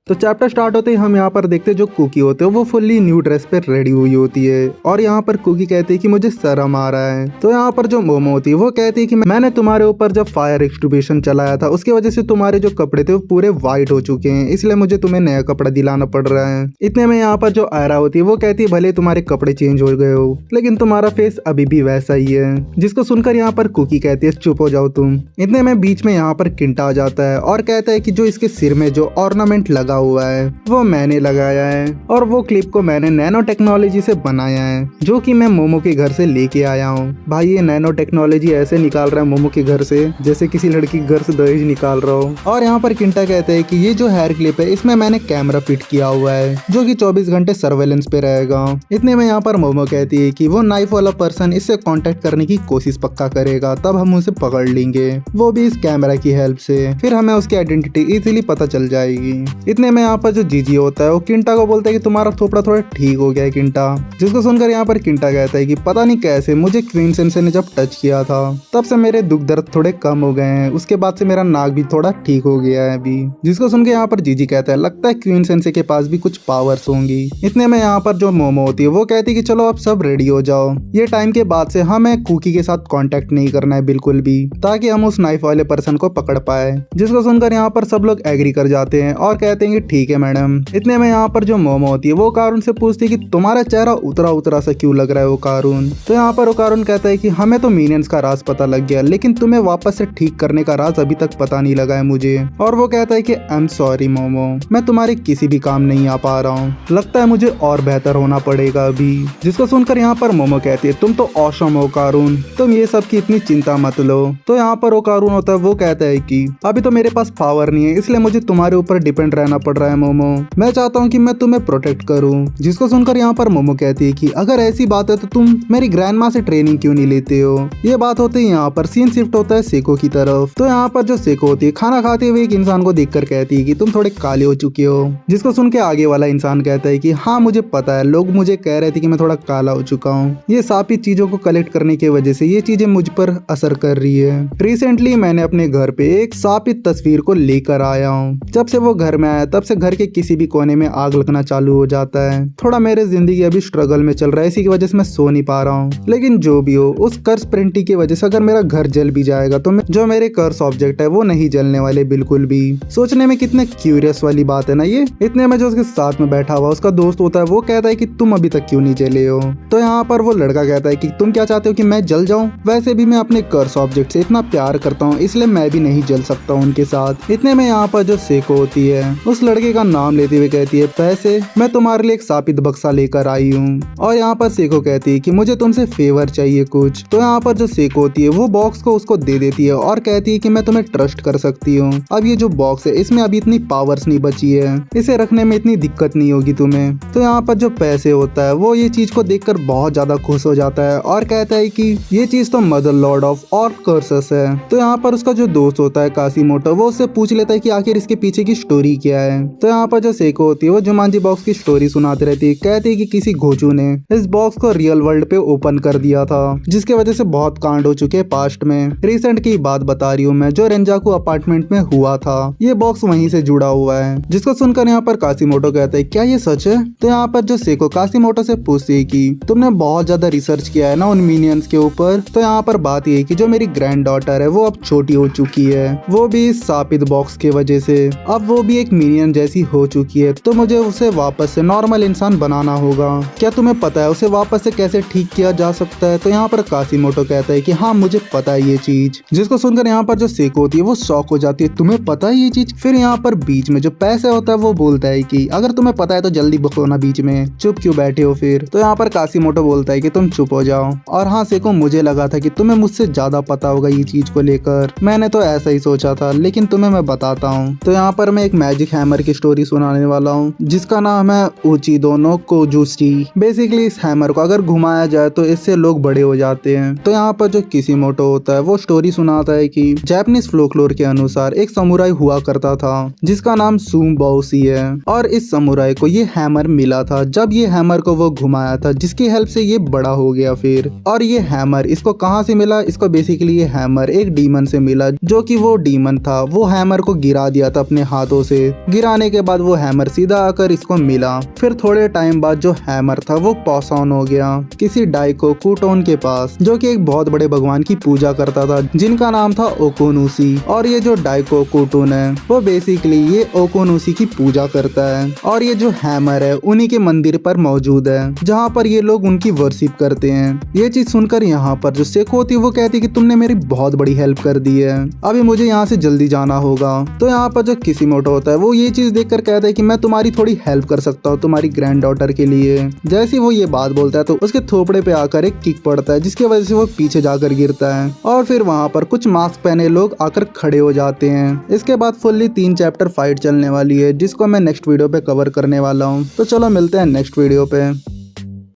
तो chapter start होते ही हम यहाँ पर देखते जो कुकी होते हैं वो फुल्ली न्यू ड्रेस पे रेडी हुई होती है और यहाँ पर कुकी कहती है कि मुझे शर्म आ रहा है। तो यहाँ पर जो मोमो होती है वो कहती है कि मैंने तुम्हारे ऊपर जब फायर एक्सटिंग्विशन चलाया था उसकी वजह से तुम्हारे जो कपड़े थे वो पूरे व्हाइट हो चुके हैं, इसलिए मुझे तुम्हें नया कपड़ा दिलाना पड़ रहा है। इतने में यहाँ पर जो आयरा होती है वो कहती है भले तुम्हारे कपड़े चेंज हो गए हो लेकिन तुम्हारा फेस अभी भी वैसा ही है। जिसको सुनकर यहाँ पर कुकी कहती है चुप हो जाओ तुम। इतने में बीच में यहाँ पर किंटा आ जाता है और कहता है कि जो इसके सिर में जो ऑर्नामेंट लगा हुआ है वो मैंने लगाया है और वो क्लिप को मैंने नैनो टेक्नोलॉजी से बनाया है जो कि मैं मोमो के घर से लेके आया हूँ। भाई ये नैनो टेक्नोलॉजी ऐसे निकाल रहा है मोमो के घर से जैसे किसी लड़की घर से दहेज निकाल रहा हो। और यहाँ पर किंटा कहते हैं कि ये जो हेयर क्लिप है इसमें मैंने कैमरा फिट किया हुआ है जो कि 24 घंटे सर्वेलेंस पे रहेगा। इतने में यहाँ पर मोमो कहती है कि वो नाइफ वाला पर्सन इससे कांटेक्ट करने की कोशिश पक्का करेगा तब हम उसे पकड़ लेंगे, वो भी इस कैमरा की हेल्प से, फिर हमें उसकी आइडेंटिटी इजीली पता चल जाएगी। इतने में यहाँ पर जो जीजी होता है वो किंटा को बोलता है कि तुम्हारा थोपड़ा थोड़ा ठीक हो गया है किंटा। जिसको सुनकर यहाँ पर किंटा कहता है कि पता नहीं कैसे मुझे क्वीन सेंसे ने जब टच किया था तब से मेरे दुख दर्द थोड़े कम हो गए हैं, उसके बाद से मेरा नाक भी थोड़ा ठीक हो गया है अभी। जिसको सुन के यहाँ पर जीजी कहता है लगता है क्वीन सेंसे के पास भी कुछ पावर्स होंगी। इतने में यहाँ पर जो मोमो होती है वो कहती है कि चलो अब सब रेडी हो जाओ, ये टाइम के बाद से हमें कुकी के साथ कांटेक्ट नहीं करना है बिल्कुल भी ताकि हम उस नाइफ वाले पर्सन को पकड़ पाए। जिसको सुनकर यहाँ पर सब लोग एग्री कर जाते हैं और कहते हैं कि ठीक है मैडम। इतने में यहाँ पर जो मोमो होती है वो कारून से पूछती है कि तुम्हारा चेहरा उतरा उतरा सा क्यों लग रहा है वो कारून। तो यहाँ पर वो कारून कहता है कि हमें तो मिनियंस का राज पता लग गया लेकिन तुम्हें वापस से ठीक करने का राज अभी तक पता नहीं लगा है मुझे। और वो कहता है कि आई एम सॉरी मोमो, मैं तुम्हारे किसी भी काम नहीं आ पा रहा हूँ, लगता है मुझे और बेहतर होना पड़ेगा अभी। जिसको सुनकर यहाँ पर मोमो कहती है तुम तो ऑसम हो कारून, तुम ये सब की इतनी चिंता मत लो। तो यहाँ पर वो कारून होता है वो कहता है कि अभी तो मेरे पास पावर नहीं है इसलिए मुझे तुम्हारे ऊपर डिपेंड रहना पड़ रहा है मोमो, मैं चाहता हूँ कि मैं तुम्हें प्रोटेक्ट करूँ। जिसको सुनकर यहाँ पर मोमो कहती है कि अगर ऐसी बात है तो तुम मेरी ग्रैंडमा से ट्रेनिंग क्यों नहीं लेते हो। ये बात होती है यहाँ पर सीन शिफ्ट होता है सेको की तरफ। तो यहाँ पर जो सेको होती है खाना खाते हुए एक इंसान को देखकर कहती है कि तुम थोड़े काले हो चुके हो। जिसको सुन के आगे वाला इंसान कहता है कि हाँ मुझे पता है, लोग मुझे कह रहे थे कि मैं थोड़ा काला हो चुका हूँ, ये सापित चीजों को कलेक्ट करने की वजह से ये चीजें मुझ पर असर कर रही है। रिसेंटली मैंने अपने घर पे एक सापित तस्वीर को लेकर आया हूँ, जब से वो घर में आया तब से घर के किसी भी कोने में आग लगना चालू हो जाता है। थोड़ा मेरे जिंदगी अभी स्ट्रगल में चल रहा है, इसी की वजह से मैं सो नहीं पा रहा हूँ, लेकिन जो भी हो उस कर्स प्रिंटिंग की वजह से अगर मेरा घर जल भी जाएगा तो जो मेरे कर्स ऑब्जेक्ट है वो नहीं जलने वाले बिल्कुल भी। सोचने में कितने क्यूरियस वाली बात है ना ये। इतने में जो उसके साथ में बैठा हुआ उसका दोस्त होता है वो कहता है कि तुम अभी तक क्यों नहीं जले हो। तो यहाँ पर वो लड़का कहता है कि तुम क्या चाहते हो कि मैं जल जाऊं, वैसे भी मैं अपने कर्स ऑब्जेक्ट से इतना प्यार करता हूँ इसलिए मैं भी नहीं जल सकता हूँ उनके साथ। इतने में यहाँ पर जो सेको होती है उस लड़के का नाम लेते हुए कहती है पैसे, मैं तुम्हारे लिए एक सापित बक्सा लेकर आई हूँ। और यहाँ पर सेको कहती है कि मुझे तुमसे फेवर चाहिए कुछ। तो यहाँ पर जो सेको होती है वो बॉक्स को उसको दे देती है और कहती है कि मैं तुम्हें ट्रस्ट कर सकती हूँ। अब ये जो बॉक्स है इसमें अभी इतनी पावर्स नहीं बची है, इसे रखने में इतनी दिक्कत नहीं होगी तुम्हें। तो यहाँ पर जो पैसे होता है वो ये चीज को देखकर बहुत ज्यादा खुश हो जाता है और कहता है कि ये चीज तो mother Lord of all curses है। तो यहाँ पर उसका जो दोस्त होता है कासीमोटो वो उससे पूछ लेता है कि आखिर इसके पीछे की स्टोरी क्या है। तो यहाँ पर जो सेको होती है वो जुमांजी बॉक्स की स्टोरी सुनाती रहती है, कहती है कि किसी घोचू ने इस बॉक्स को रियल वर्ल्ड पे ओपन कर दिया था जिसके वजह से बहुत कांड हो चुके हैं पास्ट में। रिसेंट की बात बता रही हूँ मैं, जो रेंजाकू अपार्टमेंट में हुआ था ये बॉक्स वहीं से जुड़ा हुआ है। जिसको सुनकर यहाँ पर कासीमोटो कहता है क्या ये सच है। तो यहाँ पर जो सेको कासीमोटो से पूछती है कि तुमने बहुत ज्यादा रिसर्च किया है ना उन मिनियंस के ऊपर। तो यहाँ पर बात ये है कि जो मेरी ग्रैंड डॉटर है वो अब छोटी हो चुकी है, वो भी इस सापित बॉक्स की वजह से अब वो भी एक मिनियन जैसी हो चुकी है, तो मुझे उसे वापस से नॉर्मल इंसान बनाना होगा। क्या तुम्हें पता है उसे वापस से कैसे ठीक किया जा सकता है। तो यहाँ पर कासीमोटो कहता है कि हाँ मुझे पता है ये चीज। जिसको सुनकर यहाँ पर जो सेको होती है वो शॉक हो जाती है, तुम्हें पता है ये चीज। फिर यहाँ पर बीच में जो पैसे होता है वो बोलता है कि अगर तुम्हें पता है तो जल्दी बको ना, बीच में चुप क्यों बैठे हो फिर। तो यहाँ पर कासीमोटो बोलता है कि तुम चुप हो जाओ। और हाँ सेको, मुझे लगा था कि तुम्हें मुझसे ज्यादा पता होगा ये चीज को लेकर, मैंने तो ऐसा ही सोचा था, लेकिन तुम्हें मैं बताता हूँ। तो यहाँ पर मैं एक मैजिक हैमर की स्टोरी सुनाने वाला हूँ जिसका नाम है उचिदो नो कोजुशी। बेसिकली इस हैमर को अगर घुमाया जाए तो इससे लोग बड़े हो जाते हैं। तो यहाँ पर जो कासीमोटो होता है वो स्टोरी सुनाता है कि जापानीज फोल्कलोर के अनुसार एक समुराई हुआ करता था जिसका नाम सुमबाओशी है, और इस समुराई को ये हैमर मिला था जब ये हैमर को वो घुमाया था, जिसकी हेल्प से ये बड़ा हो गया फिर। और ये हैमर इसको कहाँ से मिला, इसको बेसिकली ये हैमर एक डीमन से मिला, जो कि वो डीमन था वो हैमर को गिरा दिया था अपने हाथों से। फिर आने के बाद वो हैमर सीधा आकर इसको मिला। फिर थोड़े टाइम बाद जो हैमर था वो पास ऑन हो गया किसी डाइको कूटोन के पास, जो कि एक बहुत बड़े भगवान की पूजा करता था जिनका नाम था ओकोनुसी। और ये जो डाइको कूटोन है वो बेसिकली ये ओकोनुसी की पूजा करता है। और ये जो हैमर है उन्हीं के मंदिर पर मौजूद है जहाँ पर ये लोग उनकी वर्शिप करते हैं। ये चीज सुनकर यहाँ पर जो सेको होती है वो कहती है कि तुमने मेरी बहुत बड़ी हेल्प कर दी है, अभी मुझे यहाँ से जल्दी जाना होगा। तो यहाँ पर जो किसिमोटो होता है वो ये चीज देखकर कहता है कि मैं तुम्हारी थोड़ी हेल्प कर सकता हूँ तुम्हारी ग्रैंड डॉटर के लिए। जैसे ही वो ये बात बोलता है तो उसके थोपड़े पे आकर एक किक पड़ता है जिसकी वजह से वो पीछे जाकर गिरता है और फिर वहाँ पर कुछ मास्क पहने लोग आकर खड़े हो जाते हैं। इसके बाद फुल्ली 3 चैप्टर फाइट चलने वाली है जिसको मैं नेक्स्ट वीडियो पे कवर करने वाला हूँ। तो चलो मिलते हैं नेक्स्ट वीडियो पे।